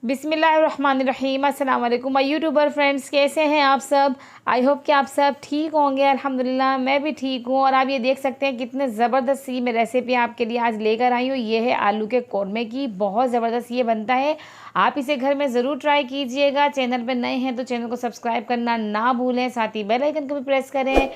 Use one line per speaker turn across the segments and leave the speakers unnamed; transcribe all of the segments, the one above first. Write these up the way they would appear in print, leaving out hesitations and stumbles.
बिस्मिल्लाहिर्रहमानिर्रहीम। अस्सलाम वालेकुम माय यूट्यूबर फ्रेंड्स, कैसे हैं आप सब। आई होप कि आप सब ठीक होंगे। अल्हम्दुलिल्लाह मैं भी ठीक हूँ। और आप ये देख सकते हैं कितने ज़बरदस्त सी मैं रेसिपी आपके लिए आज लेकर आई हूँ। ये है आलू के कौरमे की। बहुत ज़बरदस्त ये बनता है, आप इसे घर में ज़रूर ट्राई कीजिएगा। चैनल पर नए हैं तो चैनल को सब्सक्राइब करना ना भूलें, साथ ही बेल आइकन को भी प्रेस करें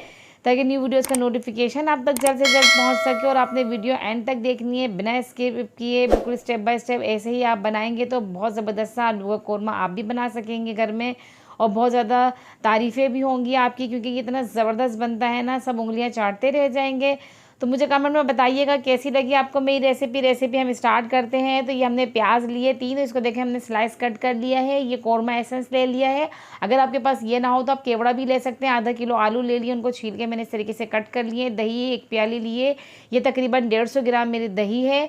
ताकि न्यू वीडियोस का नोटिफिकेशन आप तक जल्द से जल्द पहुंच सके। और आपने वीडियो एंड तक देखनी है, बिना स्किप किए, बिल्कुल स्टेप बाय स्टेप ऐसे ही आप बनाएंगे तो बहुत ज़बरदस्त सा आलू का कौरमा आप भी बना सकेंगे घर में। और बहुत ज़्यादा तारीफ़ें भी होंगी आपकी, क्योंकि ये इतना ज़बरदस्त बनता है ना, सब उंगलियां चाटते रह जाएंगे। तो मुझे कमेंट में बताइएगा कैसी लगी आपको मेरी रेसिपी हम स्टार्ट करते हैं। तो ये हमने प्याज लिए 3, इसको देखें हमने स्लाइस कट कर लिया है। ये कौरमा एसेंस ले लिया है। अगर आपके पास ये ना हो तो आप केवड़ा भी ले सकते हैं। आधा किलो आलू ले लिए, उनको छील के मैंने इस तरीके से कट कर लिए। दही 1 प्याली लिए, ये तकरीबन 150 ग्राम मेरी दही है।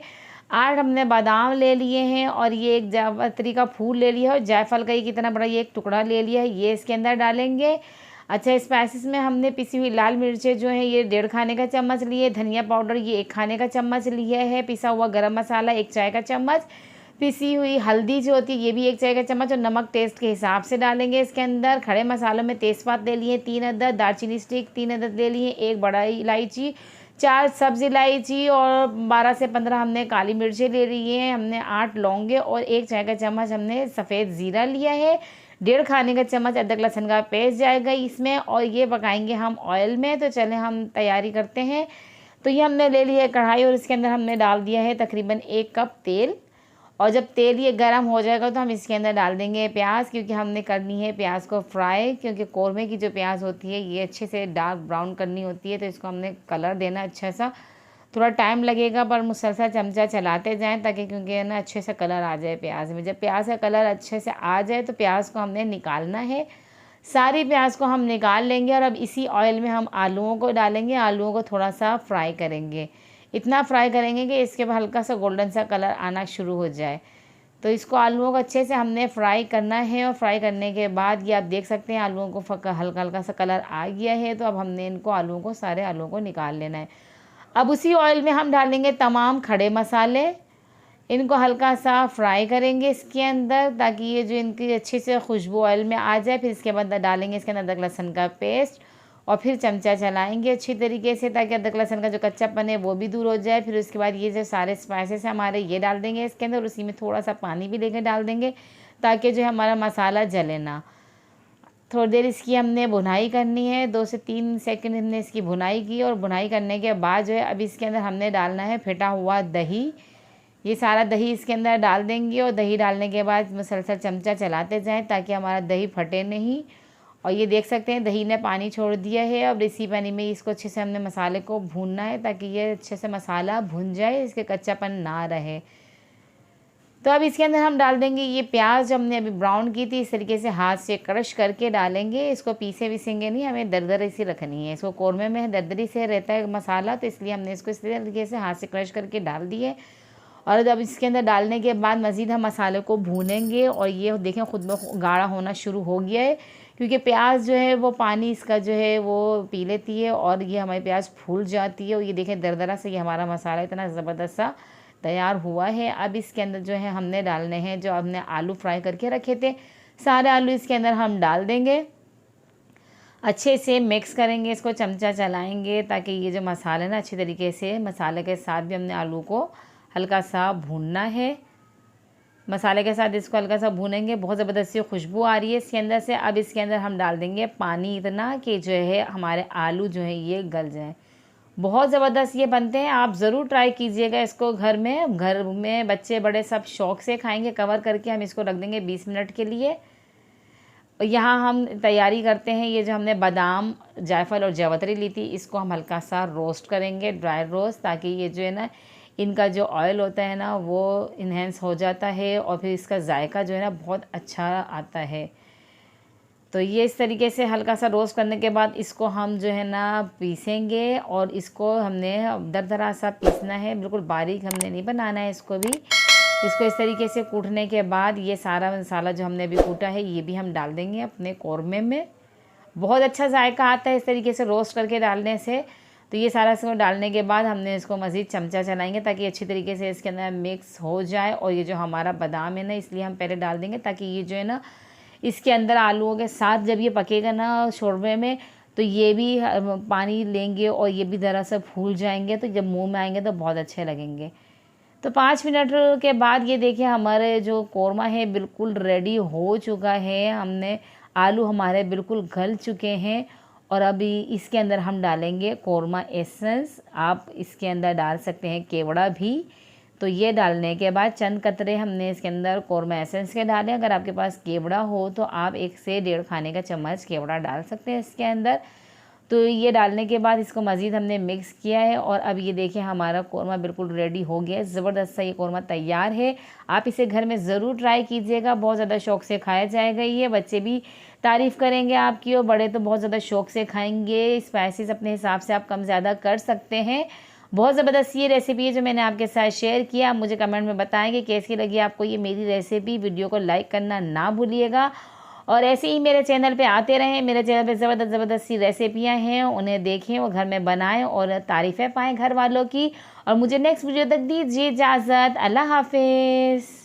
8 हमने बादाम ले लिए हैं और ये एक जावित्री का फूल ले लिया है और जायफल का ही कितना बड़ा ये एक टुकड़ा ले लिया है, ये इसके अंदर डालेंगे। अच्छा, स्पाइसेस में हमने पिसी हुई लाल मिर्चें जो है ये 1.5 खाने का चम्मच लिए, धनिया पाउडर ये 1 खाने का चम्मच लिया है, पिसा हुआ गरम मसाला 1 चाय का चम्मच, पिसी हुई हल्दी जो होती है ये भी 1 चाय का चम्मच, और नमक टेस्ट के हिसाब से डालेंगे इसके अंदर। खड़े मसालों में तेज़पात ले लिए 3 अदद, दालचीनी स्टिक 3 अदद ले लिए, 1 बड़ा इलायची, 4 सब्ज़ इलायची और 12 से 15 हमने काली मिर्चें ले ली हैं। हमने 8 लौंगे और 1 चाय का चम्मच हमने सफ़ेद ज़ीरा लिया है। 1.5 खाने का चम्मच अदरक लहसुन का पेस्ट जाएगा इसमें, और ये पकाएंगे हम ऑयल में। तो चलें हम तैयारी करते हैं। तो ये हमने ले लिया है कढ़ाई और इसके अंदर हमने डाल दिया है तकरीबन 1 कप तेल। और जब तेल ये गर्म हो जाएगा तो हम इसके अंदर डाल देंगे प्याज, क्योंकि हमने करनी है प्याज को फ्राई, क्योंकि कौरमे की जो प्याज होती है ये अच्छे से डार्क ब्राउन करनी होती है। तो इसको हमने कलर देना अच्छा सा, थोड़ा टाइम लगेगा पर मुसलसल चमचा चलाते जाएं ताकि, क्योंकि ना अच्छे से कलर आ जाए प्याज में। जब प्याज का कलर अच्छे से आ जाए तो प्याज को हमने निकालना है। सारी प्याज को हम निकाल लेंगे और अब इसी ऑयल में हम आलूओं को डालेंगे। आलूओं को थोड़ा सा फ्राई करेंगे, इतना फ्राई करेंगे कि इसके बाद हल्का सा गोल्डन सा कलर आना शुरू हो जाए। तो इसको आलूओं को अच्छे से हमने फ्राई करना है। और फ्राई करने के बाद ये आप देख सकते हैं आलूओं को हल्का हल्का सा कलर आ गया है। तो अब हमने इनको आलूओं को सारे आलूओं को निकाल लेना है। अब उसी ऑयल में हम डालेंगे तमाम खड़े मसाले, इनको हल्का सा फ्राई करेंगे इसके अंदर ताकि ये जो इनकी अच्छी से खुशबू ऑयल में आ जाए। फिर इसके बाद डालेंगे इसके अंदर अदरक लहसुन का पेस्ट और फिर चमचा चलाएंगे अच्छी तरीके से ताकि अदरक लहसुन का जो कच्चापन है वो भी दूर हो जाए। फिर उसके बाद ये जो सारे स्पाइसेस हमारे ये डाल देंगे इसके अंदर, उसी में थोड़ा सा पानी भी लेकर डाल देंगे ताकि जो हमारा मसाला जले ना। थोड़ी देर इसकी हमने भुनाई करनी है, 2 से 3 सेकंड हमने इसकी भुनाई की। और भुनाई करने के बाद जो है अब इसके अंदर हमने डालना है फेटा हुआ दही। ये सारा दही इसके अंदर डाल देंगे और दही डालने के बाद मुसलसल चमचा चलाते जाएं ताकि हमारा दही फटे नहीं। और ये देख सकते हैं दही ने पानी छोड़ दिया है। अब इसी पानी में इसको अच्छे से हमने मसाले को भूनना है ताकि ये अच्छे से मसाला भुन जाए, इसके कच्चापन ना रहे। तो अब इसके अंदर हम डाल देंगे ये प्याज जो हमने अभी ब्राउन की थी, इस तरीके से हाथ से क्रश करके डालेंगे। इसको पीसे विसेंगे नहीं, हमें दरदरी सी रखनी है। इसको कौरमे में दरदरी से रहता है मसाला, तो इसलिए हमने इसको इस तरीके से हाथ से क्रश करके डाल दिए। और जब इसके अंदर डालने के बाद मज़ीद हम मसाले को भूनेंगे। और ये देखें खुद में गाढ़ा होना शुरू हो गया है, क्योंकि प्याज जो है वो पानी इसका जो है वो पी लेती है और ये हमारी प्याज फूल जाती है। और ये देखें दरदरा से ये हमारा मसाला इतना ज़बरदस्त सा तैयार हुआ है। अब इसके अंदर जो है हमने डालने हैं जो हमने आलू फ्राई करके रखे थे, सारे आलू इसके अंदर हम डाल देंगे। अच्छे से मिक्स करेंगे, इसको चमचा चलाएंगे ताकि ये जो मसाला ना अच्छी तरीके से, मसाले के साथ भी हमने आलू को हल्का सा भूनना है। मसाले के साथ इसको हल्का सा भूनेंगे, बहुत ज़बरदस्त खुशबू आ रही है इसके अंदर से। अब इसके अंदर हम डाल देंगे पानी इतना कि जो है हमारे आलू जो है ये गल जाए। बहुत ज़बरदस्त ये बनते हैं, आप ज़रूर ट्राई कीजिएगा इसको घर में। घर में बच्चे बड़े सब शौक़ से खाएंगे। कवर करके हम इसको रख देंगे 20 मिनट के लिए। यहाँ हम तैयारी करते हैं, ये जो हमने बादाम, जायफल और जावित्री ली थी इसको हम हल्का सा रोस्ट करेंगे, ड्राई रोस्ट, ताकि ये जो है ना इनका जो ऑयल होता है ना वो इन्हेंस हो जाता है और फिर इसका जायका जो है ना बहुत अच्छा आता है। तो ये इस तरीके से हल्का सा रोस्ट करने के बाद इसको हम जो है ना पीसेंगे। और इसको हमने दरदरा सा पीसना है, बिल्कुल बारीक हमने नहीं बनाना है इसको भी। इसको इस तरीके से कूटने के बाद ये सारा मसाला जो हमने अभी कूटा है ये भी हम डाल देंगे अपने कौरमे में। बहुत अच्छा जायका आता है इस तरीके से रोस्ट करके डालने से। तो ये सारा इसको डालने के बाद हमने इसको मज़ीद चमचा चलाएंगे ताकि अच्छी तरीके से इसके अंदर मिक्स हो जाए। और ये जो हमारा बादाम है ना, इसलिए हम पहले डाल देंगे ताकि ये जो है ना इसके अंदर आलूओं के साथ जब ये पकेगा ना शोरबे में, तो ये भी पानी लेंगे और ये भी ज़रा सा फूल जाएंगे, तो जब मुंह में आएंगे तो बहुत अच्छे लगेंगे। तो 5 मिनट के बाद ये देखिए हमारे जो कोरमा है बिल्कुल रेडी हो चुका है। हमने आलू हमारे बिल्कुल गल चुके हैं और अभी इसके अंदर हम डालेंगे कोरमा एसेंस। आप इसके अंदर डाल सकते हैं केवड़ा भी। तो ये डालने के बाद चंद कतरे हमने इसके अंदर कोरमा एसेंस के डाले। अगर आपके पास केवड़ा हो तो आप 1 से 1.5 खाने का चम्मच केवड़ा डाल सकते हैं इसके अंदर। तो ये डालने के बाद इसको मज़ीद हमने मिक्स किया है और अब ये देखिए हमारा कोरमा बिल्कुल रेडी हो गया है। ज़बरदस्त सा ये कोरमा तैयार है। आप इसे घर में ज़रूर ट्राई कीजिएगा, बहुत ज़्यादा शौक़ से खाया जाएगा। ये बच्चे भी तारीफ़ करेंगे आपकी और बड़े तो बहुत ज़्यादा शौक़ से खाएंगे। स्पाइसेस अपने हिसाब से आप कम ज़्यादा कर सकते हैं। बहुत ज़बरदस्त ये रेसिपी है जो मैंने आपके साथ शेयर किया। आप मुझे कमेंट में बताएंगे कैसी लगी आपको ये मेरी रेसिपी। वीडियो को लाइक करना ना भूलिएगा और ऐसे ही मेरे चैनल पे आते रहें। मेरे चैनल पे ज़बरदस्त सी रेसिपियाँ हैं, उन्हें देखें और घर में बनाएं और तारीफ़ें पाएँ घर वालों की। और मुझे नेक्स्ट वीडियो तक दीजिए इजाज़त। अल्लाह हाफिज़।